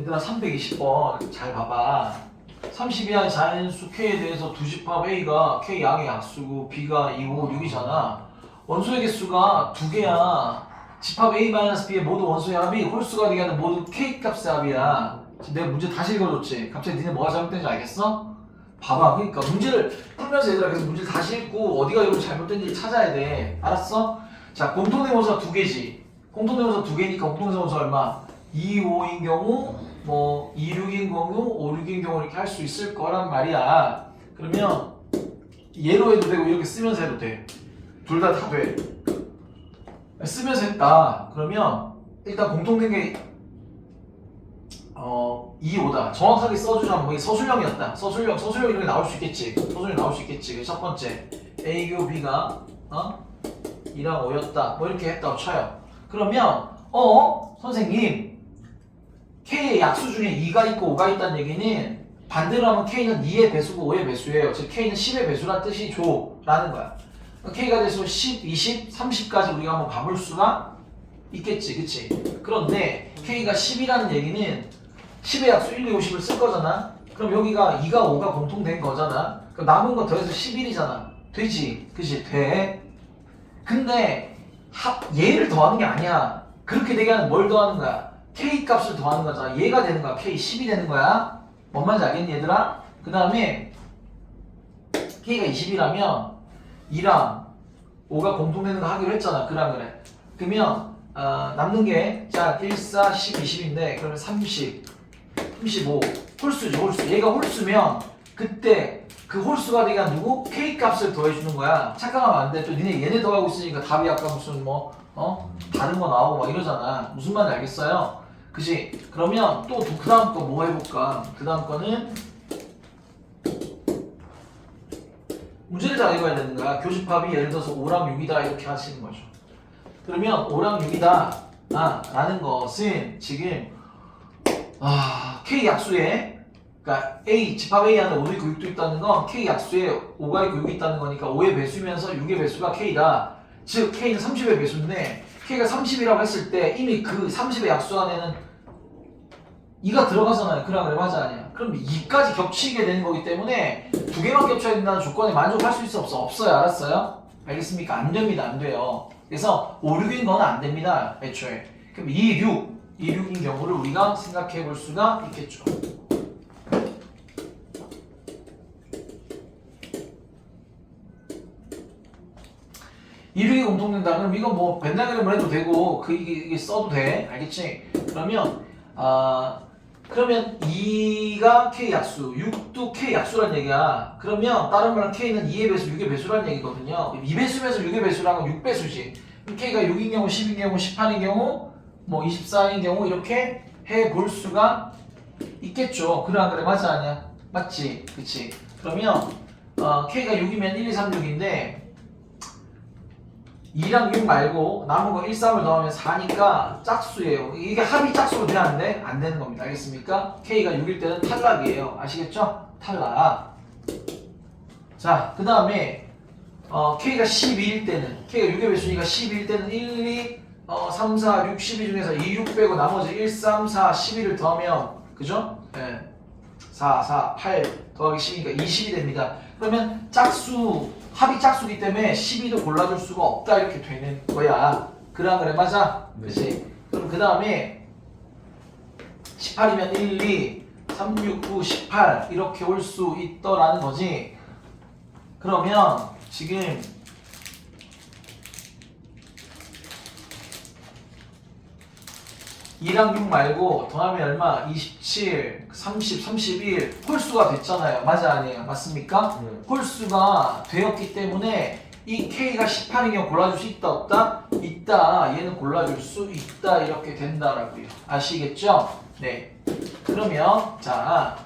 얘들아 320번 잘 봐봐. 32한 자연수 K에 대해서 두 집합 A가 K 양의 약수고 B가 2, 5, 6이잖아. 원소의 개수가 두 개야. 집합 A-B의 모두 원소의 합이 홀수가 되게 하는 모두 K 값의 합이야. 지금 내가 문제 다시 읽어줬지? 갑자기 니네 뭐가 잘못된지 알겠어? 봐봐. 그러니까 문제를 풀면서 얘들아 계속 문제를 다시 읽고 어디가 이렇게 잘못된지 찾아야 돼. 알았어? 자, 공통대명사가 두 개지. 공통대명사 두 개니까 공통대명사 얼마? 2, 5인 경우, 뭐 2, 6인 경우, 5, 6인 경우 이렇게 할 수 있을 거란 말이야. 그러면 얘로 해도 되고 이렇게 쓰면서 해도 돼. 둘 다 다 돼. 쓰면서 했다. 그러면 일단 공통된 게 2, 5다. 정확하게 써주자면 뭐 서술형이었다. 서술형 이런 게 나올 수 있겠지. 서술형 나올 수 있겠지. 첫 번째 A교 B가 2랑 5였다. 뭐 이렇게 했다고 쳐요. 그러면 선생님 K의 약수 중에 2가 있고 5가 있다는 얘기는 반대로 하면 K는 2의 배수고 5의 배수예요. 즉 K는 10의 배수란 뜻이죠 라는 거야. K가 돼서 10, 20, 30까지 우리가 한번 봐볼 수가 있겠지, 그치? 그런데 K가 10이라는 얘기는 10의 약수 1, 2, 50을 쓸 거잖아. 그럼 여기가 2가 5가 공통된 거잖아. 그럼 남은 거 더해서 11이잖아. 되지, 그치? 돼. 근데 얘를 더하는 게 아니야. 그렇게 되게 하는 뭘 더하는 거야? K 값을 더하는 거잖아. 얘가 되는 거야. K 10이 되는 거야. 뭔 말인지 알겠니 얘들아? 그 다음에 K가 20이라면 2랑 5가 공통되는 거 하기로 했잖아. 그래. 그러면 남는 게 자 1, 4, 10, 20인데 그러면 30, 35 홀수죠. 홀수. 얘가 홀수면 그때 그 홀수가 되게 한 누구? K 값을 더해주는 거야. 착각하면 안 돼. 또 니네 얘네 더하고 있으니까 답이 아까 무슨 다른 거 나오고 막 이러잖아. 무슨 말인지 알겠어요? 그치? 그러면 또 그 다음 거 뭐 해볼까? 그 다음 거는 문제를 잘 읽어야 되는 거야. 교집합이 예를 들어서 5랑 6이다 이렇게 하시는 거죠. 그러면 5랑 6이다 라는 것은 지금 K 약수에 그러니까 A, 집합 A 안에 5도 있고 6도 있다는 건 K 약수에 5가 있고 6이 있다는 거니까 5의 배수면서 6의 배수가 K다. 즉 K는 30의 배수인데 K가 30이라고 했을 때 이미 그 30의 약수 안에는 2가 들어가잖아요. 그래 맞아 아니야. 그럼 2까지 겹치게 되는 거기 때문에 두 개만 겹쳐야 된다는 조건에 만족할 수 있어 없어? 없어요. 알았어요? 알겠습니까? 안 됩니다. 안 돼요. 그래서 5, 6인 건 안 됩니다. 애초에. 그럼 2, 6인 경우를 우리가 생각해 볼 수가 있겠죠. 이륙이 공통된다. 그럼 이건 뭐 맨날 그림을 해도 되고 이게 써도 돼. 알겠지? 그러면 2가 K 약수, 6도 K 약수란 얘기야. 그러면 다른 말은 K는 2의 배수, 6의 배수란 얘기거든요. 2배수면서 6의 배수라는 건 6배수지. 그럼 K가 6인 경우, 10인 경우, 18인 경우, 뭐 24인 경우 이렇게 해볼 수가 있겠죠. 그래 맞아 아니야? 맞지? 그치? 그러면 K가 6이면 1, 2, 3, 6인데 2랑 6 말고 남은 거 1, 3을 더하면 4니까 짝수예요. 이게 합이 짝수로 돼야 하는데 안 되는 겁니다. 알겠습니까? K가 6일 때는 탈락이에요. 아시겠죠? 탈락. 자, 그 다음에 K가 12일 때는 K가 6의 배수니까 12일 때는 1, 2, 3, 4, 6, 12 중에서 2, 6 빼고 나머지 1, 3, 4, 11을 더하면 그죠? 네. 4, 4, 8 더하기 10이니까 20이 됩니다. 그러면 합이 짝수기 때문에 12도 골라줄 수가 없다 이렇게 되는 거야. 그래 맞아? 그치? 그럼 그 다음에 18이면 1, 2, 3, 6, 9, 18 이렇게 올 수 있더라는 거지. 그러면 지금 (2랑 6) 말고 더하면 얼마? 27, 30, 31 홀수가 됐잖아요. 맞아 아니에요? 맞습니까? 홀수가 되었기 때문에 이 K가 18인 경우 골라줄 수 있다 없다? 있다. 얘는 골라줄 수 있다. 이렇게 된다라고요. 아시겠죠? 네. 그러면 자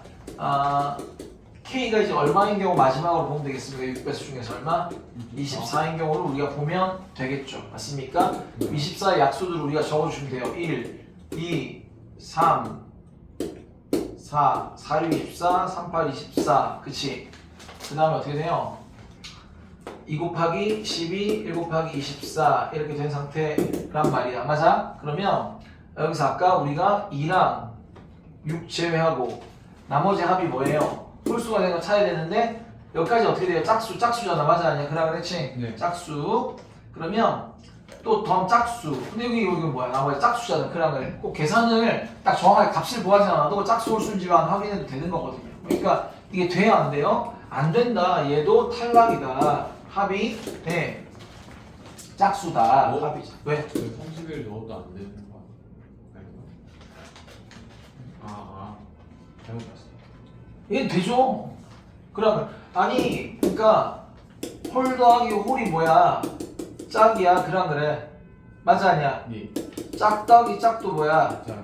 K가 이제 얼마인 경우 마지막으로 보면 되겠습니까? 6배수 중에서 얼마? 24인 경우를 우리가 보면 되겠죠. 맞습니까? 24의 약수들을 우리가 적어주시면 돼요. 1, 2, 3, 4, 4, 6, 24, 3, 8, 24 그치? 그 다음에 어떻게 돼요? 2 곱하기 12, 1 곱하기 24 이렇게 된 상태란 말이야. 맞아? 그러면 여기서 아까 우리가 2랑 6 제외하고 나머지 합이 뭐예요? 홀수가 되는 거 찾아야 되는데 여기까지 어떻게 돼요? 짝수잖아. 맞아 아니야? 그라 그랬지? 네. 짝수. 그러면 또 덤 짝수. 근데 여기 뭐야? 나머지 짝수잖아. 그랑을 꼭 계산을 딱 정확하게 값을 구하지 않아도 짝수 홀수인지만 확인해도 되는 거거든요. 그러니까 이게 돼야 안 돼요? 안 된다. 얘도 탈락이다. 합이 네. 짝수다. 뭐? 합이지. 왜? 그 30일 넣어도 안 되는 거 아닌가? 잘못 봤어. 얘 되죠. 그러면 아니 그러니까 홀 더하기 홀이 뭐야? 짝이야. 그랑 그래. 맞아 아니야? 예. 짝 더하기 짝도 뭐야? 자,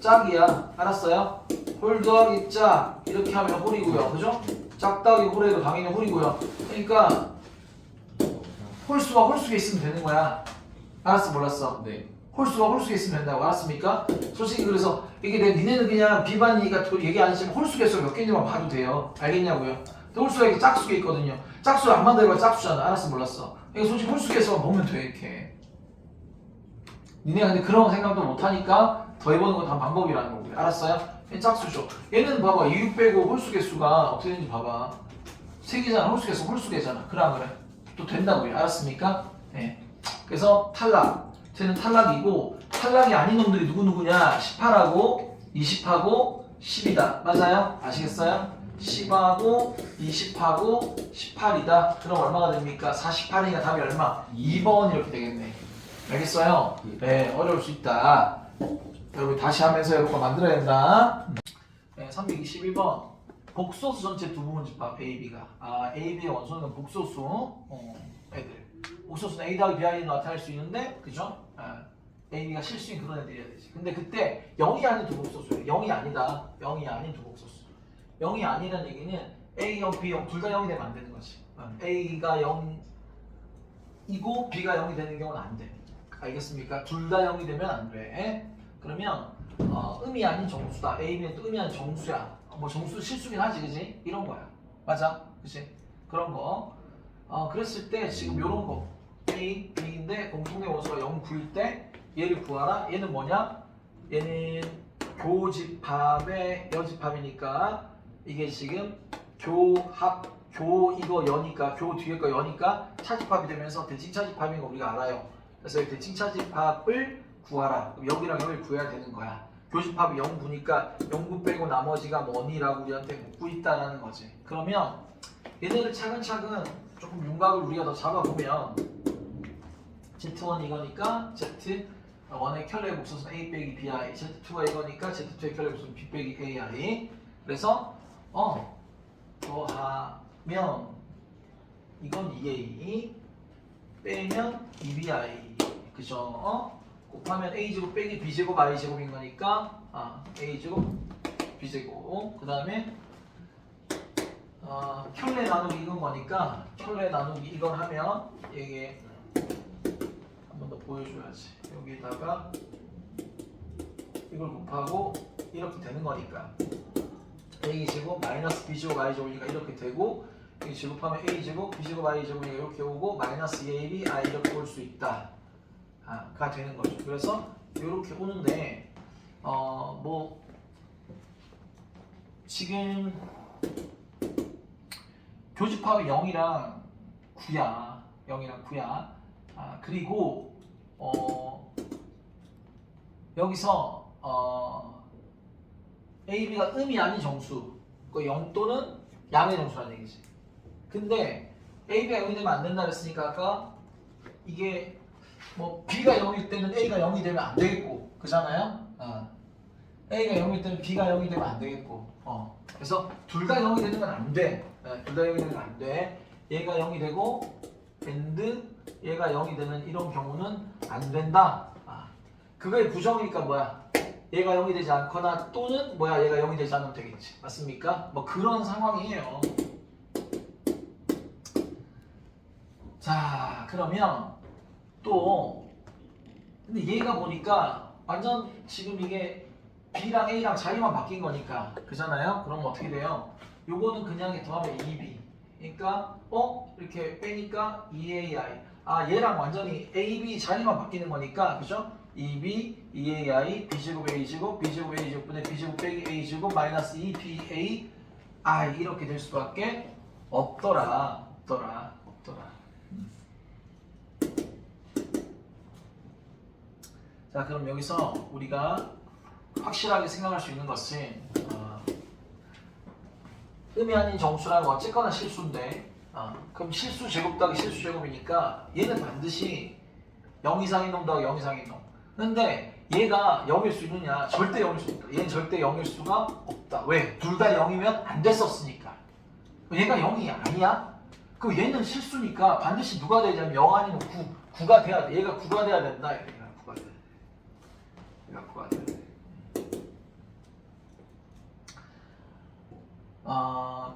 짝이야. 알았어요? 홀 더하기 짝 이렇게 하면 홀이고요. 그죠? 짝 더하기 홀에도 당연히 홀이고요. 그러니까 홀수와 홀수가 있으면 되는 거야. 알았어 몰랐어? 네. 홀수와 홀수가 있으면 된다고. 알았습니까? 솔직히 그래서 이게 니네는 그냥 비반이니까 얘기 안 하시면 홀수 개수가 몇 개인지만 봐도 돼요. 알겠냐고요? 근데 홀수가 이렇게 짝수가 있거든요. 짝수를 안 만들어봐 짝수잖아. 알았어 몰랐어? 이거 솔직히 홀수 개수만 보면 돼 이렇게. 니네가 근데 그런 생각도 못하니까 더 해보는 건 다 방법이라는 거고요. 알았어요? 얘 짝수죠. 얘는 봐봐 2, 6 빼고 홀수 개수가 어떻게 되는지 봐봐. 3개잖아. 홀수 개수 홀수 개잖아. 그래. 또 된다고요. 알았습니까? 네. 그래서 탈락. 쟤는 탈락이고 탈락이 아닌 놈들이 누구냐? 18하고 20하고 10이다. 맞아요? 아시겠어요? 10하고 20하고 18이다. 그럼 얼마가 됩니까? 48이니까 답이 얼마? 2번 이렇게 되겠네. 알겠어요? 네, 어려울 수 있다. 여러분 다시 하면서 이렇게 만들어야 된다. 네, 322번. 복소수 전체 두 부분 집합 A, B가. A, B의 원소는 복소수 애들. 복소수는 A 더하기 B i 는 나타낼 수 있는데, 그죠? A, B가 실수인 그런 애들이어야 되지. 근데 그때 0이 아닌 두 복소수예요. 0이 아니다. 0이 아닌 두 복소수. 0이 아니라는 얘기는 A, 0, B, 0 둘 다 0이 되면 안 되는 거지. A가 0이고 B가 0이 되는 경우는 안 돼. 알겠습니까? 둘 다 0이 되면 안 돼. 그러면 음이 아닌 정수다. A, B는 또 음이 아닌 정수야. 뭐 정수 실수긴 하지, 그지? 이런 거야. 맞아, 그지? 그런 거. 그랬을 때 지금 요런 거 A, B인데 공통의 원소가 0, 9일 때 얘를 구하라. 얘는 뭐냐? 얘는 교집합의 여집합이니까 이게 지금 교합, 이거 여니까 교 뒤에 거 여니까 차집합이 되면서 대칭차집합인 거 우리가 알아요. 그래서 이 대칭차집합을 구하라. 그럼 여기랑 여기를 구해야 되는 거야. 교집합이 0, 9니까 0, 9 빼고 나머지가 뭐니라고 우리한테 묻고 있다라는 거지. 그러면 얘네를 차근차근 조금 윤곽을 우리가 더 잡아보면 Z1 이거니까 Z1의 켤레의 복소수는 A 빼기 BI, Z2가 이거니까 Z2의 켤레의 복소수는 B 빼기 AI. 그래서 더하면 이건 2A 빼면 2BI 그죠? 곱하면 A제곱 빼기 B제곱 I제곱인 거니까 A제곱 B제곱. 그 다음에 켤레 나누기 이건 거니까 켤레 나누기 이건 하면 이게 한 번 더 보여줘야지. 여기다가 이걸 곱하고 이렇게 되는 거니까 A제곱 마이너스 B제곱 I제곱이니까 이렇게 되고 여기 제곱하면 A제곱 B제곱 I제곱이니까 이렇게 오고 마이너스 2AB I 이렇게 올 수 있다. 가 되는 거죠. 그래서 이렇게 오는데 뭐 지금 교집합이 0이랑 9야. 0이랑 9야. 그리고 여기서 A, B가 음이 아닌 정수, 그 0 또는 양의 정수라는 얘기지. 근데 A, B가 0이 되면 안 된다 그랬으니까 아까 이게 뭐 B가 0일 때는 A가 0이 되면 안 되겠고, 그잖아요? A가 0일 때는 B가 0이 되면 안 되겠고, 그래서 둘 다 0이 되는 건 안 돼. 둘 다 0이 되는 건 안 돼. 얘가 0이 되고, and 얘가 0이 되는 이런 경우는 안 된다. 그거의 부정이니까 뭐야? 얘가 0이 되지 않거나 또는 뭐야? 얘가 0이 되지 않으면 되겠지. 맞습니까? 뭐 그런 상황이에요. 자, 그러면 또 근데 얘가 보니까 완전 지금 이게 B랑 A랑 자리만 바뀐 거니까 그잖아요? 그럼 어떻게 돼요? 요거는 그냥 더하면 2B 그러니까 이렇게 빼니까 2AI 얘랑 완전히 A, B 자리만 바뀌는 거니까 그죠? 2b 2ai b제곱 a제곱 b제곱 a제곱분의 b제곱 빼기 a제곱 마이너스 2ba i 이렇게 될 수밖에 없더라. 자, 그럼 여기서 우리가 확실하게 생각할 수 있는 것은 음이 아닌 정수라는 건 어쨌거나 실수인데 그럼 실수 제곱 더하기 실수 제곱이니까 얘는 반드시 0 이상인 놈 더하기 0 이상인 놈. 근데 얘가 0일 수 있느냐? 절대 0일 수 없다. 얘는 절대 0일 수가 없다. 왜? 둘 다 0이면 안 됐었으니까. 얘가 0이 아니야? 그럼 얘는 실수니까 반드시 누가 되냐면 0 아니면 9가 돼야 돼. 얘가 9가 돼야 된다. 얘가 9가 돼야 돼. 얘가 9가 돼야 돼.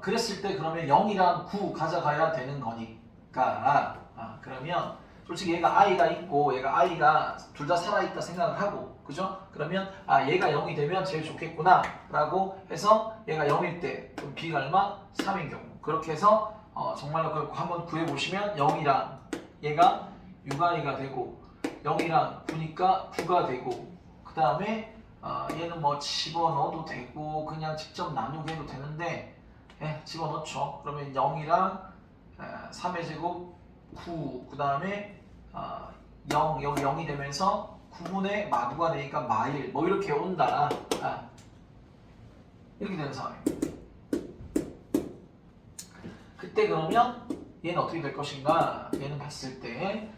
그랬을 때 그러면 0이랑 9 가져가야 되는 거니까 그러면 솔직히 얘가 i가 있고 얘가 i가 둘 다 살아있다 생각을 하고 그죠? 그러면 얘가 0이 되면 제일 좋겠구나 라고 해서 얘가 0일 때 그럼 b가 얼마? 3인 경우 그렇게 해서 정말로 그걸 한번 구해보시면 0이랑 얘가 6i가 되고 0이랑 9니까 9가 되고 그 다음에 얘는 뭐 집어넣어도 되고 그냥 직접 나누게 해도 되는데 집어넣죠. 그러면 0이랑 3의 제곱 9 그 다음에 0 여기 0이 되면서 9분의 마구가 되니까 마일 뭐 이렇게 온다. 이렇게 되는 상황입니다. 그때 그러면 얘는 어떻게 될 것인가? 얘는 봤을 때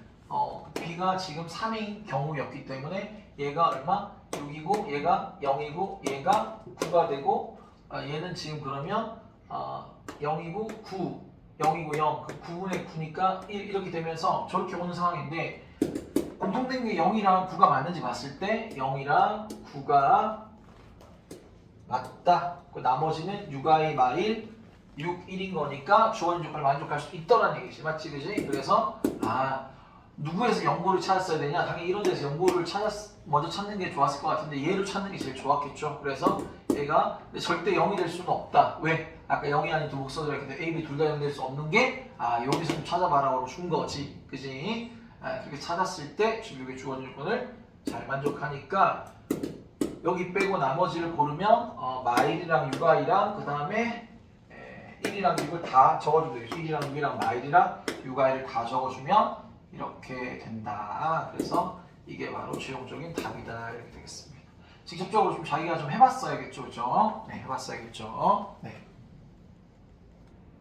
b가 지금 3인 경우였기 때문에 얘가 얼마? 6이고 얘가 0이고 얘가 9가 되고 얘는 지금 그러면 0이고 9 0이고 0 그 9분의 9니까 1 이렇게 되면서 저렇게 오는 상황인데 공통된 게 0이랑 9가 맞는지 봤을 때 0이랑 9가 맞다. 그 나머지는 6i 마일 6, 1인 거니까 주어진 조건을 만족할 수 있더라는 얘기지. 맞지? 그지? 그래서 누구에서 연고를 찾았어야 되냐? 당연히 이런 데서 연고를 먼저 찾는 게 좋았을 것 같은데 얘를 찾는 게 제일 좋았겠죠. 그래서 얘가 절대 0이 될 수는 없다. 왜? 아까 0이 아닌 두 목소리가 있는데 A, B 둘 다 0 될 수 없는 게 여기서 좀 찾아봐라고 준 거지. 그지? 그렇게 찾았을 때 지금 여기 주어진 조건을 잘 만족하니까 여기 빼고 나머지를 고르면 마일이랑 6i랑 그 다음에 1이랑 6을 다 적어주면 되겠죠. 1이랑 6이랑 마일이랑 6i를 다 적어주면 이렇게 된다. 그래서 이게 바로 최종적인 답이다. 이렇게 되겠습니다. 직접적으로 좀 자기가 좀 해봤어야겠죠. 그죠? 네, 해봤어야겠죠. 네.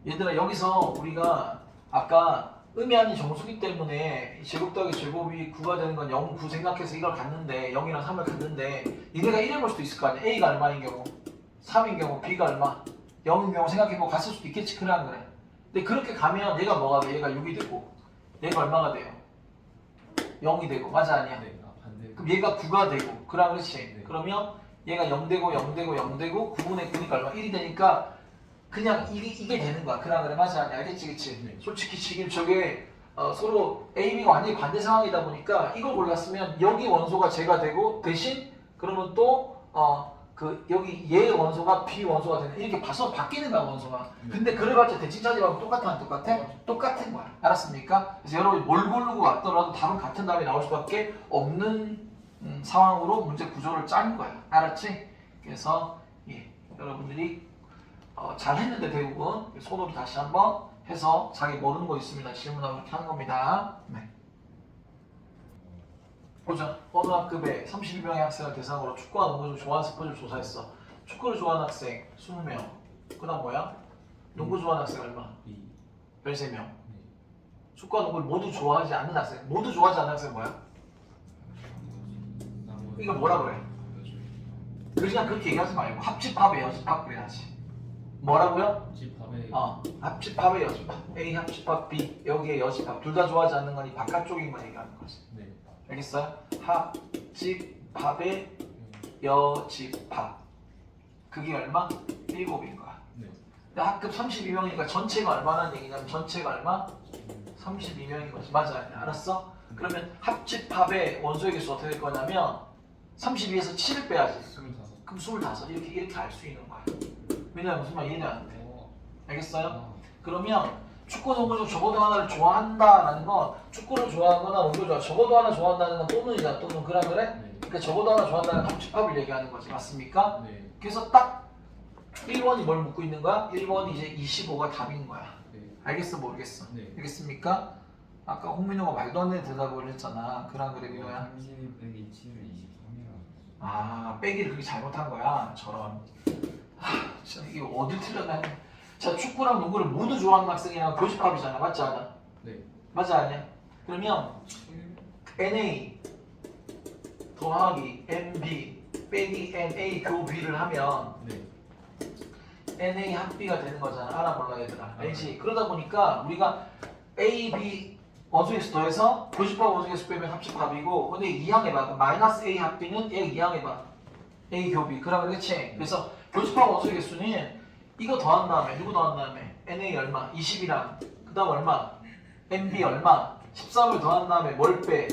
얘들아, 여기서 우리가 아까 음이 아닌 정수기 때문에 제곱 더하기 제곱이 9가 되는 건 0, 9 생각해서 이걸 갔는데 0이랑 3을 갔는데 얘네가 1일 볼 수도 있을 거 아니야. A가 얼마인 경우 3인 경우 B가 얼마 0인 경우 생각해보고 갔을 수도 있겠지. 그래 안 그래? 근데 그렇게 가면 얘가 뭐가 돼? 얘가 6이 되고 얘가 얼마가 돼요? 0이 되고 맞아 아니야? 네, 반대. 그럼 얘가 9가 되고 그래 그렇지? 네. 그러면 얘가 0 되고 0 되고 0 되고 9분의 9니까 얼마? 1이 되니까 그냥 이게 되는 거야. 그래 그래 맞아 아니야? 알겠지 그치? 네. 솔직히 지금 저게 서로 A, B가 완전히 반대 상황이다 보니까 이걸 골랐으면 여기 원소가 제가 되고 대신 그러면 또 여기 얘 원소가 B 원소가 되는 이렇게 봐서 바뀌는 거야 원소가. 근데 그래봤자 대칭 차지하고 똑같아 안 똑같아? 똑같은 거야. 알았습니까? 그래서 여러분이 뭘 고르고 왔더라도 답은 같은 답이 나올 수밖에 없는 상황으로 문제 구조를 짠 거야. 알았지? 그래서 여러분들이 잘 했는데 대부분 손으로 다시 한번 해서 자기 모르는 거 있으면 질문하고 이렇게 하는 겁니다. 네. 보자. 어느 학급에 32명의 학생을 대상으로 축구와 농구를 좋아하는 스포츠를 조사했어. 축구를 좋아하는 학생 20명. 그 다음 뭐야? 농구 좋아하는 학생 얼마? 13명. 축구와 농구를 모두 좋아하지 않는 학생. 모두 좋아하지 않는 학생 뭐야? 이거 뭐라 그래? 그냥 그렇게 얘기하지 말고 합집합에 여집합 그래야지. 뭐라고요? 집합에 합집합에 여집합. A 합집합 B 여기에 여집합. 둘 다 좋아하지 않는 거니 바깥쪽인 거 얘기하는 거지. 네. 알겠어요? 합집합의 여집합. 그게 얼마? 7인 거야. 네. 근데 학급 32명이니까 전체가 얼마나 얘기냐면 전체가 얼마? 32명인 거지. 맞아. 알았어? 그러면 합집합의 원소의 개수 어떻게 될 거냐면 32에서 7을 빼야지. 25. 그럼 25 이렇게 알 수 있는 거야. 왜냐면 무슨 말 이해는 안 돼. 알겠어요? 그러면 축구, 농구 중 적어도 하나를 좋아한다라는 건 축구를 좋아하거나 농구를 좋아 적어도 하나 좋아한다는 건 또는이다. 또는 그라 그래? 네. 그러니까 적어도 하나 좋아한다는 합집합을 얘기하는 거지. 맞습니까? 네. 그래서 딱 1번이 뭘 묻고 있는 거야? 1번이 이제 25가 답인 거야. 네. 알겠어 모르겠어? 네. 알겠습니까? 아까 홍민호가 말도 안 되는 대답을 했잖아. 그라 그래 민호야. 32 빼기 7은 23이라고. 아 빼기를 그렇게 잘못한 거야. 저런. 진짜 이게 어딜 틀렸나? 자 축구랑 농구를 모두 좋아하는 학생이랑 교집합이잖아. 맞지 않아? 네. 맞지 않냐? 그러면 NA 더하기 NB 빼기 NA 교비를 하면 네. NA 합비가 되는 거잖아. 알아 몰라 얘들아. 알지? 그러다 보니까 우리가 A, B 원소개수 더해서 교집합 원소개수 빼면 합집합이고 근데 이항해봐. 그럼 마이너스 A 합비는 얘 이항해봐. A 교비. 그렇지? 그래서 교집합 원소개수는 이거 더한 다음에 누구 더한 다음에 NA 얼마? 20이랑 그 다음 얼마? NB 얼마? 13을 더한 다음에 뭘 빼?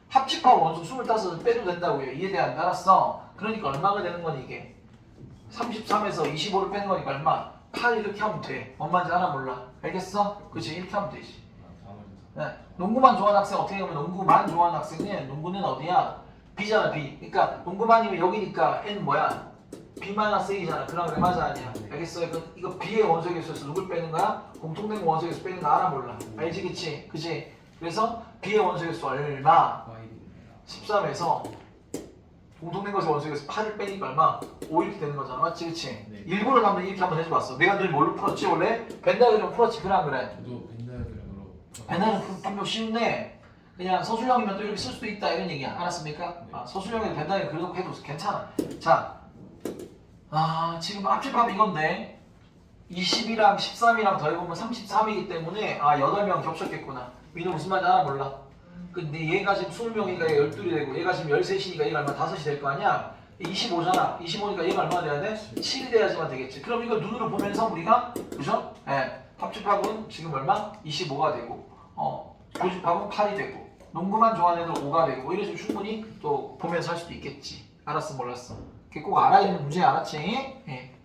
합집합 원소 25을 빼도 된다고요. 이해돼야 알았어? 그러니까 얼마가 되는 건 이게 33에서 25를 빼는 거니까 얼마? 8 이렇게 하면 돼. 뭔 말인지 알아 몰라? 알겠어? 그치? 이렇게 하면 되지. 네. 농구만 좋아하는 학생 어떻게 보면 농구만 좋아하는 학생은 농구는 어디야? B잖아 B. 그러니까 농구만이면 여기니까 N 뭐야? B-A잖아. 그럼 왜 맞아 아니야? 알겠어? 이거 B의 원소개수에서 누굴 빼는 거야? 공통된 원소개수 빼는 거 알아 몰라? 알지 그치? 그치? 그래서 B의 원소개수 얼마? 13에서 공통된 것의 원소개수 8을 빼니까 얼마? 5 이렇게 되는 거잖아. 맞지 그치? 네. 일부러 한번 이렇게 한번 해줘봤어. 내가 늘 뭘로 풀었지 원래? 벤다그램 풀었지 그래 안 그래? 저도 벤다이어그램으로. 벤다그램 분명 쉬운데 그냥 서술형이면 또 이렇게 쓸 수도 있다 이런 얘기야. 알았습니까? 네. 아, 서술형에도 벤다그램 그래도 해도 괜찮아. 자, 지금 합집합 이건데 20이랑 13이랑 더해보면 33이기 때문에 8명 겹쳤겠구나. 민호 무슨 말인지 알아 몰라? 근데 얘가 지금 20명이니까 얘가 12이 되고 얘가 지금 13이니까 얘가 얼마 5이 될 거 아니야? 25잖아. 25니까 얘가 얼마 돼야 돼? 7이 돼야지만 되겠지. 그럼 이걸 눈으로 보면서 우리가 그죠? 합집합은 지금 얼마? 25가 되고 교집합은 8이 되고 농구만 좋아하는 애들 5가 되고 뭐 이런 식으로 충분히 또 보면서 할 수도 있겠지. 알았어 몰랐어? 그게 꼭 알아야 되는 문제 알았지? 예.